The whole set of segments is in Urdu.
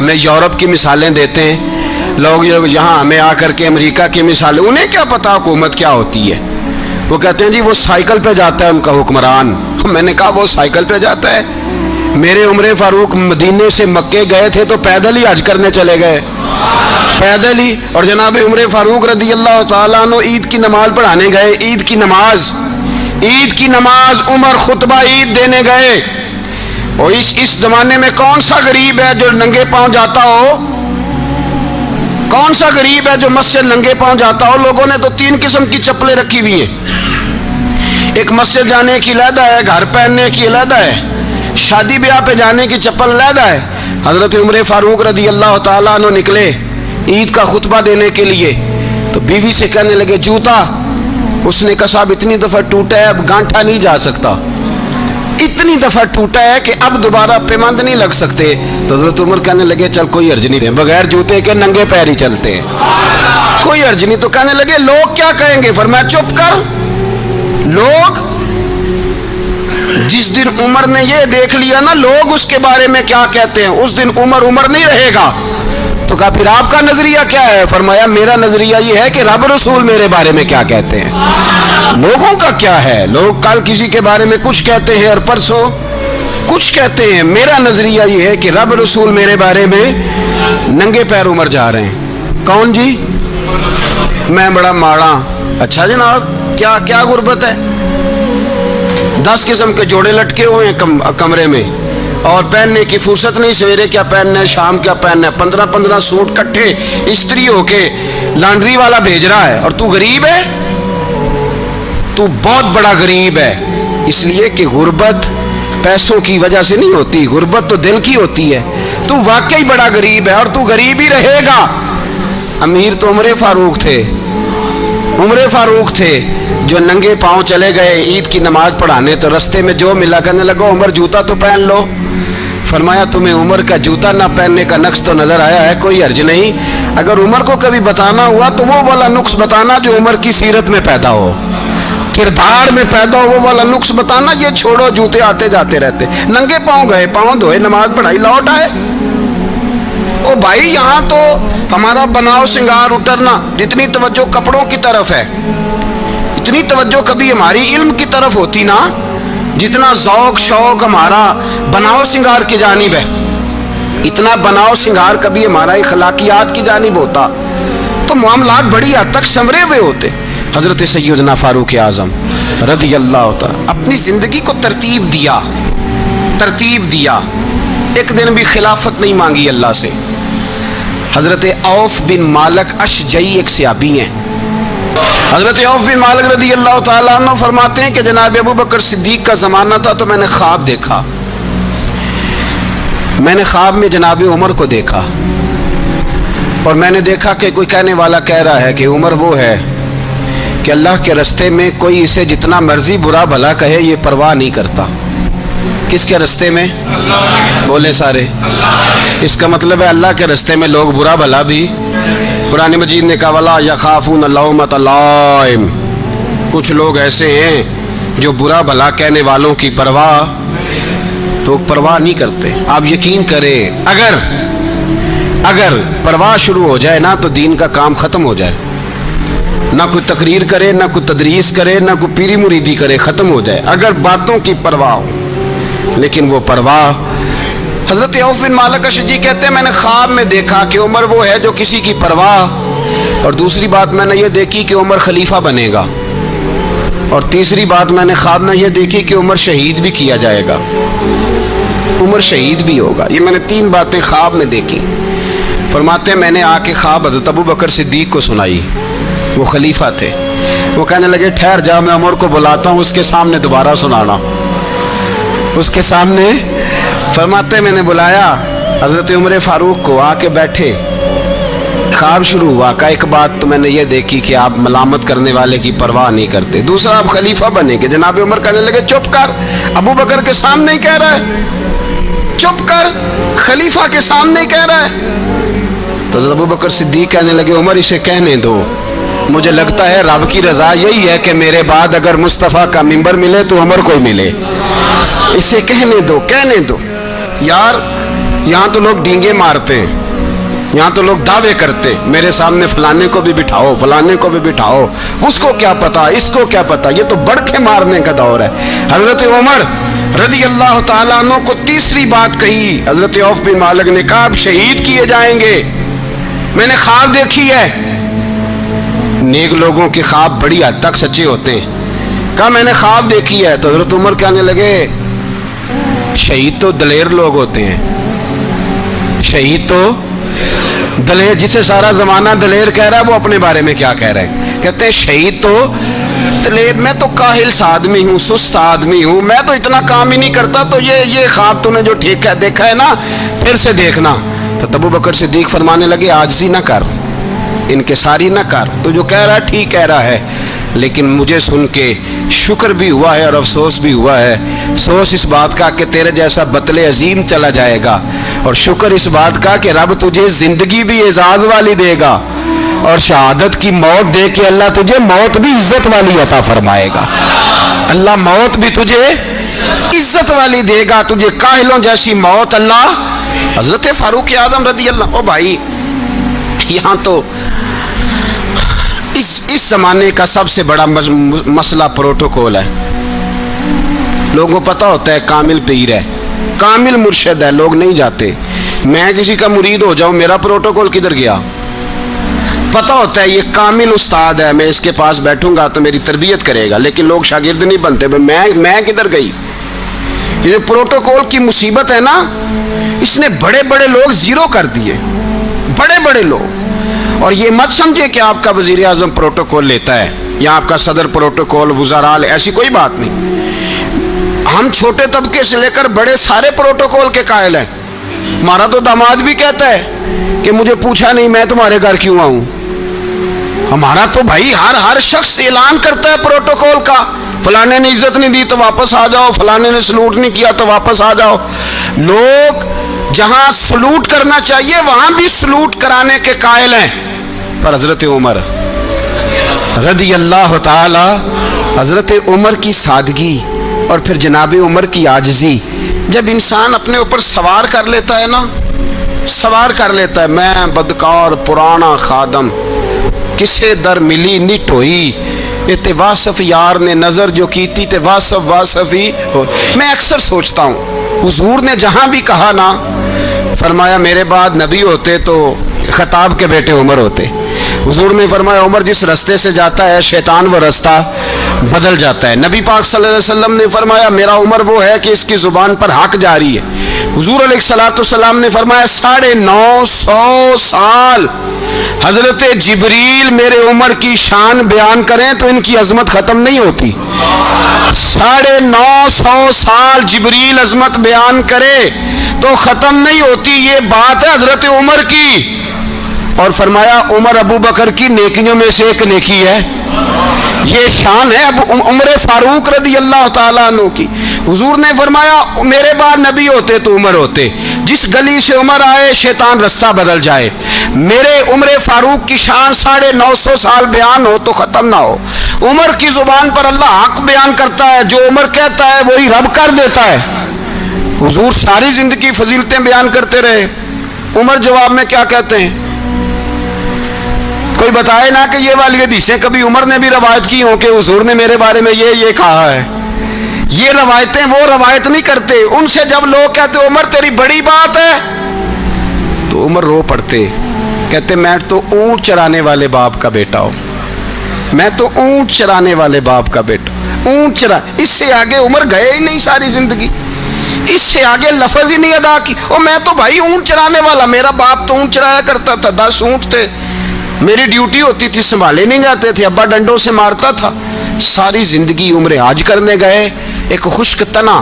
ہمیں یورپ کی مثالیں دیتے ہیں لوگ، یہاں ہمیں آ کر کے امریکہ کی مثالیں، انہیں کیا پتا حکومت کیا ہوتی ہے؟ وہ کہتے ہیں جی وہ سائیکل پہ جاتا ہے ان کا حکمران۔ میں نے کہا وہ سائیکل پہ جاتا ہے؟ میرے عمر فاروق مدینے سے مکے گئے تھے تو پیدل ہی حج کرنے چلے گئے، پیدل ہی۔ اور جناب عمر فاروق رضی اللہ تعالیٰ عنہ عید کی نماز پڑھانے گئے، عید کی نماز عمر خطبہ عید دینے گئے۔ اور اس زمانے میں کون سا غریب ہے جو ننگے پاؤں جاتا ہو؟ کون سا غریب ہے جو مسجد ننگے پاؤں جاتا ہو؟ لوگوں نے تو 3 قسم کی چپلیں رکھی ہوئی ہیں، ایک مسجد جانے کی علیحدہ ہے، گھر پہننے کی علیحدہ ہے، شادی بیاہ پہ جانے کی چپل علیحدہ ہے۔ حضرت عمر فاروق رضی اللہ تعالیٰ عنہ نکلے عید کا خطبہ دینے کے لیے تو بیوی سے کہنے لگے جوتا۔ اس نے کہا صاحب اتنی دفعہ ٹوٹا ہے اب گانٹھا نہیں جا سکتا، اتنی دفعہ ٹوٹا ہے کہ اب دوبارہ پیمند نہیں لگ سکتے۔ تو حضرت عمر کہنے لگے چل کوئی حرج نہیں، بغیر جوتے کے ننگے پیر ہی چلتے ہیں، کوئی حرج نہیں۔ تو کہنے لگے لوگ کیا کہیں گے؟ فرمایا چپ کر، لوگ جس دن عمر نے یہ دیکھ لیا نا لوگ اس کے بارے میں کیا کہتے ہیں، اس دن عمر نہیں رہے گا۔ تو کہا پھر آپ کا نظریہ کیا ہے؟ فرمایا میرا نظریہ یہ ہے کہ رب رسول میرے بارے میں کیا کہتے ہیں، لوگوں کا کیا ہے؟ لوگ کل کسی کے بارے میں کچھ کہتے ہیں اور پرسوں کچھ کہتے ہیں، میرا نظریہ یہ ہے کہ رب رسول میرے بارے میں ننگے پیر عمر جا رہے ہیں۔ کون جی؟ میں بڑا ماڑا۔ اچھا جناب کیا کیا غربت ہے؟ 10 قسم کے جوڑے لٹکے ہوئے ہیں کمرے میں اور پہننے کی فرصت نہیں، سویرے کیا پہننا ہے، شام کیا پہننا ہے، 15 سوٹ کٹھے استری ہو کے لانڈری والا بھیج رہا ہے، اور تو غریب ہے، تو بہت بڑا غریب ہے۔ اس لیے کہ غربت پیسوں کی وجہ سے نہیں ہوتی، غربت تو دل کی ہوتی ہے۔ تو واقعی بڑا غریب ہے اور تو غریب ہی رہے گا۔ امیر تو عمر فاروق تھے جو ننگے پاؤں چلے گئے عید کی نماز پڑھانے، تو رستے میں جو ملا کہنے لگا عمر جوتا تو پہن لو۔ فرمایا تمہیں عمر کا جوتا نہ پہننے کا نقص تو نظر آیا ہے، کوئی حرج نہیں، اگر عمر کو کبھی بتانا ہوا تو وہ والا نقص بتانا جو عمر کی سیرت میں پیدا ہو، کردار میں پیدا ہو، وہ والا نقص بتانا، یہ چھوڑو جوتے آتے جاتے رہتے۔ ننگے پاؤں گئے، پاؤں دھوئے، نماز پڑھائی، لوٹ آئے۔ او بھائی یہاں تو ہمارا بناؤ سنگار اترنا، جتنی توجہ کپڑوں کی طرف ہے اتنی توجہ کبھی ہماری علم کی طرف ہوتی نا، جتنا ذوق شوق ہمارا بناؤ سنگار کی جانب ہے، اتنا بناؤ سنگار کبھی ہمارا اخلاقیات کی جانب ہوتا تو معاملات بڑی حد تک سنورے ہوئے ہوتے۔ حضرت سیدنا فاروق اعظم رضی اللہ تعالی اپنی زندگی کو ترتیب دیا، ایک دن بھی خلافت نہیں مانگی اللہ سے۔ حضرت عوف بن مالک اشجعی ایک صحابی ہیں، حضرت عوف بن مالک رضی اللہ تعالیٰ عنہ فرماتے ہیں کہ جناب ابو بکر صدیق کا زمانہ تھا تو میں نے خواب دیکھا، میں نے خواب میں جناب عمر کو دیکھا، اور میں نے دیکھا کہ کوئی کہنے والا کہہ رہا ہے کہ عمر وہ ہے کہ اللہ کے رستے میں کوئی اسے جتنا مرضی برا بھلا کہے یہ پرواہ نہیں کرتا۔ کس کے رستے میں؟ بولے سارے۔ اس کا مطلب ہے اللہ کے رستے میں لوگ برا بھلا بھی، قرآن مجید نے کہا وَلَا يَخَافُونَ لَوْمَةَ لَائِمٍ، کچھ لوگ ایسے ہیں جو برا بھلا کہنے والوں کی پرواہ نہیں کرتے۔ آپ یقین کریں اگر پرواہ شروع ہو جائے نا تو دین کا کام ختم ہو جائے، نہ کوئی تقریر کرے، نہ کوئی تدریس کرے، نہ کوئی پیری مریدی کرے، ختم ہو جائے اگر باتوں کی پرواہ ہو۔ لیکن وہ پرواہ، حضرت عوف بن مالک اشجعی کہتے ہیں میں نے خواب میں دیکھا کہ عمر وہ ہے جو کسی کی پرواہ، اور دوسری بات میں نے یہ دیکھی کہ عمر خلیفہ بنے گا، اور تیسری بات میں نے خواب میں یہ دیکھی کہ عمر شہید بھی کیا جائے گا، عمر شہید بھی ہوگا۔ یہ میں نے 3 باتیں خواب میں دیکھی۔ فرماتے ہیں میں نے آ کے خواب حضرت ابو بکر صدیق کو سنائی، وہ خلیفہ تھے، وہ کہنے لگے ٹھہر جا میں عمر کو بلاتا ہوں، اس کے سامنے دوبارہ سنانا، اس کے سامنے۔ فرماتے ہیں میں نے بلایا حضرت عمر فاروق کو، آ کے بیٹھے، خواب شروع ہوا کہ ایک بات تو میں نے یہ دیکھی کہ آپ ملامت کرنے والے کی پرواہ نہیں کرتے، دوسرا آپ خلیفہ بنے گے۔ جناب عمر کہنے لگے چپ کر، ابو بکر کے سامنے ہی کہہ رہا ہے، چپ کر، خلیفہ کے سامنے ہی کہہ رہا ہے۔ تو ابو بکر صدیق کہنے لگے عمر اسے کہنے دو، مجھے لگتا ہے رب کی رضا یہی ہے کہ میرے بعد اگر مصطفیٰ کا منبر ملے تو عمر کو ملے، اسے کہنے دو۔ یار یہاں تو لوگ ڈینگے مارتے ہیں، یہاں تو لوگ دعوے کرتے میرے سامنے فلانے کو بھی بٹھاؤ، فلانے کو بھی بٹھاؤ، اس کو کیا پتا، اس کو کیا پتا، یہ تو بڑکے مارنے کا دور ہے۔ حضرت عمر رضی اللہ تعالیٰ عنہ کو تیسری بات کہی، حضرت عوف بن مالک نے کہا آپ شہید کیے جائیں گے، میں نے خواب دیکھی ہے۔ نیک لوگوں کے خواب بڑی حد تک سچے ہوتے ہیں۔ کہا میں نے خواب دیکھی ہے، تو حضرت عمر کہنے لگے شہید تو دلیر لوگ ہوتے ہیں، شہید تو دلیر، جسے سارا زمانہ دلیر کہہ رہا ہے وہ اپنے بارے میں کیا کہہ رہے ہیں؟ کہتے ہیں شہید تو دلیر، میں تو کاہل سا آدمی ہوں، سست آدمی ہوں، میں تو اتنا کام ہی نہیں کرتا، تو یہ خواب تو نے جو ٹھیک ہے دیکھا ہے نا، پھر سے دیکھنا۔ تو ابو بکر صدیق فرمانے لگے عاجزی نہ کر، انکساری نہ کر، تو جو کہہ رہا ہے ٹھیک کہہ رہا ہے، لیکن مجھے سن کے شکر بھی ہوا ہے اور افسوس بھی ہوا ہے۔ افسوس اس بات کا کہ تیرے جیسا بطل عظیم چلا جائے گا، اور شکر اس بات کا کہ رب تجھے زندگی بھی اعزاز والی دے گا، اور شہادت کی موت دے کے اللہ تجھے موت بھی عزت والی عطا فرمائے گا۔ اللہ موت بھی تجھے عزت والی دے گا، تجھے کاہلوں جیسی موت اللہ۔ حضرت فاروق اعظم رضی اللہ، او بھائی یہاں تو اس زمانے کا سب سے بڑا مسئلہ پروٹوکول ہے۔ لوگوں کو پتہ ہوتا ہے کامل پیر ہے، کامل مرشد ہے، لوگ نہیں جاتے۔ میں کسی کا مرید ہو جاؤں، میرا پروٹوکول کدھر گیا؟ پتہ ہوتا ہے یہ کامل استاد ہے، میں اس کے پاس بیٹھوں گا تو میری تربیت کرے گا، لیکن لوگ شاگرد نہیں بنتے، میں کدھر گئی؟ یہ پروٹوکول کی مصیبت ہے نا، اس نے بڑے بڑے لوگ زیرو کر دیے، بڑے بڑے لوگ۔ اور یہ مت سمجھے کہ آپ کا وزیر اعظم پروٹوکول لیتا ہے یا آپ کا صدر پروٹوکول، وزراء، ایسی کوئی بات نہیں۔ ہم چھوٹے طبقے سے لے کر بڑے سارے پروٹوکول کے قائل ہیں۔ ہمارا تو داماد بھی کہتا ہے کہ مجھے پوچھا نہیں میں تمہارے گھر کیوں آؤں۔ ہمارا تو بھائی ہر شخص اعلان کرتا ہے پروٹوکول کا، فلانے نے عزت نہیں دی تو واپس آ جاؤ، فلانے نے سلوٹ نہیں کیا تو واپس آ جاؤ۔ لوگ جہاں سلوٹ کرنا چاہیے وہاں بھی سلوٹ کرانے کے قائل ہیں، پر حضرت عمر رضی اللہ تعالی، حضرت عمر کی سادگی اور پھر جناب عمر کی عاجزی، جب انسان اپنے اوپر سوار کر لیتا ہے نا، سوار کر لیتا ہے، میں بدکار پرانا خادم، کسے در ملی نٹ ہوئی، تے واصف یار نے نظر جو کی تھی تے واصف ہی ہو۔ میں اکثر سوچتا ہوں حضور نے جہاں بھی کہا نا، فرمایا میرے بعد نبی ہوتے تو خطاب کے بیٹے عمر ہوتے۔ حضور نے فرمایا عمر جس رستے سے جاتا ہے شیطان وہ رستہ بدل جاتا ہے۔ نبی پاک صلی اللہ علیہ وسلم نے فرمایا میرا عمر وہ ہے کہ اس کی زبان پر حق جاری ہے۔ حضور علیہ السلام نے فرمایا 950 سال حضرت جبریل میرے عمر کی شان بیان کریں تو ان کی عظمت ختم نہیں ہوتی۔ 950 سال جبریل عظمت بیان کرے تو ختم نہیں ہوتی۔ یہ بات ہے حضرت عمر کی، اور فرمایا عمر ابو بکر کی نیکیوں میں سے ایک نیکی ہے، یہ شان ہے عمر فاروق رضی اللہ تعالیٰ عنہ کی۔ حضور نے فرمایا میرے بعد نبی ہوتے تو عمر ہوتے، جس گلی سے عمر آئے شیطان رستہ بدل جائے۔ میرے عمر فاروق کی شان 950 سال بیان ہو تو ختم نہ ہو۔ عمر کی زبان پر اللہ حق بیان کرتا ہے، جو عمر کہتا ہے وہی رب کر دیتا ہے۔ حضور ساری زندگی فضیلتیں بیان کرتے رہے، عمر جواب میں کیا کہتے ہیں؟ کوئی بتائے نا کہ یہ والی حدیثیں کبھی عمر نے بھی روایت کی ہوں کہ حضور نے میرے بارے میں یہ کہا ہے۔ یہ روایتیں وہ روایت نہیں کرتے، ان سے جب لوگ کہتے عمر تیری بڑی بات ہے تو عمر رو پڑتے، کہتے میں تو اونٹ چرانے والے باپ کا بیٹا ہوں، میں تو اونٹ چرانے والے باپ کا بیٹا، اونٹ چرا۔ اس سے آگے عمر گئے ہی نہیں ساری زندگی، اس سے آگے لفظ ہی نہیں ادا کی۔ اور میں تو بھائی اونٹ چرانے والا، میرا باپ تو اونٹ چرایا کرتا تھا، 10 اونٹ تھے، میری ڈیوٹی ہوتی تھی، سنبھالے نہیں جاتے تھے، ابا ڈنڈوں سے مارتا تھا۔ ساری زندگی عمر حج کرنے گئے، ایک خشک تنا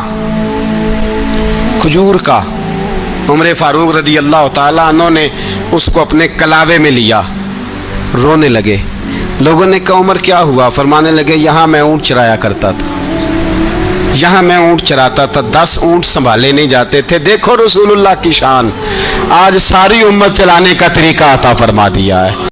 کھجور کا عمر فاروق رضی اللہ تعالیٰ عنہ نے اس کو اپنے کلاوے میں لیا، رونے لگے۔ لوگوں نے کہا عمر کیا ہوا؟ فرمانے لگے یہاں میں اونٹ چرایا کرتا تھا، یہاں میں اونٹ چراتا تھا، 10 اونٹ سنبھالے نہیں جاتے تھے۔ دیکھو رسول اللہ کی شان، آج ساری امت چلانے کا طریقہ عطا فرما دیا ہے۔